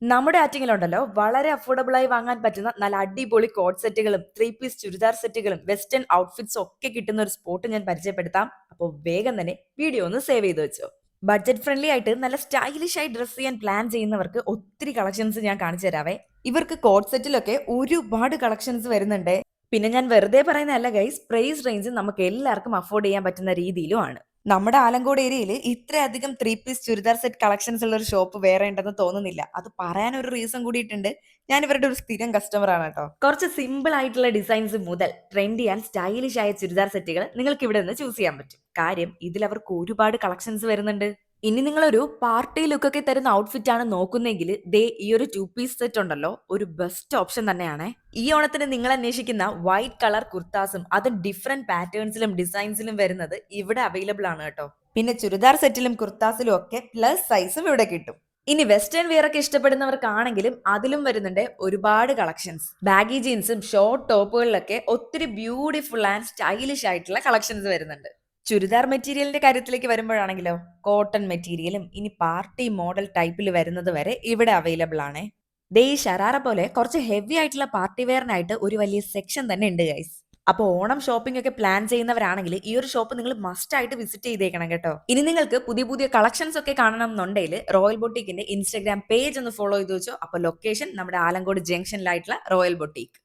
നമ്മുടെ ആറ്റിങ്ങിലുണ്ടല്ലോ വളരെ അഫോർഡബിൾ ആയി വാങ്ങാൻ പറ്റുന്ന നല്ല അടിപൊളി കോഡ് സെറ്റുകളും 3 പീസ് ചുരിദാർ സെറ്റുകളും വെസ്റ്റേൺ ഔട്ട്ഫിറ്റ്സും ഒക്കെ കിട്ടുന്ന ഒരു സ്പോട്ട് ഞാൻ പരിചയപ്പെടുത്താം. അപ്പോൾ വേഗം തന്നെ വീഡിയോ ഒന്ന് സേവ് ചെയ്ത് വെച്ചോ. ബഡ്ജറ്റ് ഫ്രണ്ട്ലി ആയിട്ട് നല്ല സ്റ്റൈലിഷ് ആയി ഡ്രസ് ചെയ്യാൻ പ്ലാൻ ചെയ്യുന്നവർക്ക് ഒത്തിരി കളക്ഷൻസ് ഞാൻ കാണിച്ചു തരാവേ. ഇവർക്ക് കോഡ് സെറ്റിലൊക്കെ ഒരുപാട് കളക്ഷൻസ് വരുന്നുണ്ട്. പിന്നെ ഞാൻ വെറുതെ പറയുന്നതല്ല ഗൈസ്, പ്രൈസ് റേഞ്ച് നമുക്ക് എല്ലാവർക്കും അഫോർഡ് ചെയ്യാൻ പറ്റുന്ന രീതിയിലും ആണ്. നമ്മുടെ ആലങ്കോട് ഏരിയയിൽ ഇത്രയധികം 3 പീസ് ചുരിദാർ സെറ്റ് കളക്ഷൻസ് ഉള്ള ഒരു ഷോപ്പ് വേറെ ഉണ്ടെന്ന് തോന്നുന്നില്ല. അത് പറയാൻ ഒരു റീസൺ കൂടിയിട്ടുണ്ട്. ഞാൻ ഇവരുടെ ഒരു സ്ഥിരം കസ്റ്റമർ ആണ് കേട്ടോ. കുറച്ച് സിമ്പിൾ ആയിട്ടുള്ള ഡിസൈൻസ് മുതൽ ട്രെൻഡി ആൻഡ് സ്റ്റൈലിഷ് ആയ ചുരിദാർ സെറ്റുകൾ നിങ്ങൾക്ക് ഇവിടെ നിന്ന് ചൂസ് ചെയ്യാൻ പറ്റും. കാര്യം ഇതിൽ അവർക്ക് ഒരുപാട് കളക്ഷൻസ് വരുന്നുണ്ട്. ഇനി നിങ്ങളൊരു പാർട്ടി ലുക്കൊക്കെ തരുന്ന ഔട്ട്ഫിറ്റ് ആണ് നോക്കുന്നെങ്കിൽ ദേ ഈ ഒരു 2 പീസ് സെറ്റ് ഉണ്ടല്ലോ, ഒരു ബെസ്റ്റ് ഓപ്ഷൻ തന്നെയാണ്. ഈ ഓണത്തിന് നിങ്ങൾ അന്വേഷിക്കുന്ന വൈറ്റ് കളർ കുർത്താസും അതും ഡിഫറെന്റ് പാറ്റേൺസിലും ഡിസൈൻസിലും വരുന്നത് ഇവിടെ അവൈലബിൾ ആണ് കേട്ടോ. പിന്നെ ചുരിദാർ സെറ്റിലും കുർത്താസിലും ഒക്കെ പ്ലസ് സൈസും ഇവിടെ കിട്ടും. ഇനി വെസ്റ്റേൺ വെയർ ഒക്കെ ഇഷ്ടപ്പെടുന്നവർക്കാണെങ്കിലും അതിലും വരുന്നുണ്ട് ഒരുപാട് കളക്ഷൻസ്. ബാഗി ജീൻസും ഷോർട്ട് ടോപ്പുകളിലൊക്കെ ഒത്തിരി ബ്യൂട്ടിഫുൾ ആൻഡ് സ്റ്റൈലിഷ് ആയിട്ടുള്ള കളക്ഷൻസ് വരുന്നുണ്ട്. ചുരിദാർ മെറ്റീരിയലിന്റെ കാര്യത്തിലേക്ക് വരുമ്പോഴാണെങ്കിലോ കോട്ടൺ മെറ്റീരിയലും ഇനി പാർട്ടി മോഡൽ ടൈപ്പിൽ വരുന്നത് വരെ ഇവിടെ അവൈലബിൾ ആണ്. ദേ ഈ ഷറാറ പോലെ കുറച്ച് ഹെവി ആയിട്ടുള്ള പാർട്ടി വെയറിനായിട്ട് ഒരു വലിയ സെക്ഷൻ തന്നെ ഉണ്ട് ഗൈസ്. അപ്പോൾ ഓണം ഷോപ്പിംഗ് ഒക്കെ പ്ലാൻ ചെയ്യുന്നവരാണെങ്കിൽ ഈ ഒരു ഷോപ്പ് നിങ്ങൾ മസ്റ്റ് ആയിട്ട് വിസിറ്റ് ചെയ്തേക്കണം കേട്ടോ. ഇനി നിങ്ങൾക്ക് പുതിയ പുതിയ കളക്ഷൻസ് ഒക്കെ കാണണം എന്നുണ്ടെങ്കിൽ റോയൽ ബൊട്ടീക്കിന്റെ ഇൻസ്റ്റാഗ്രാം പേജ് ഒന്ന് ഫോളോ ചെയ്ത് വെച്ചോ. അപ്പോൾ ലൊക്കേഷൻ നമ്മുടെ ആലങ്കോട് ജംഗ്ഷനിലായിട്ടുള്ള റോയൽ ബൊട്ടീക്ക്.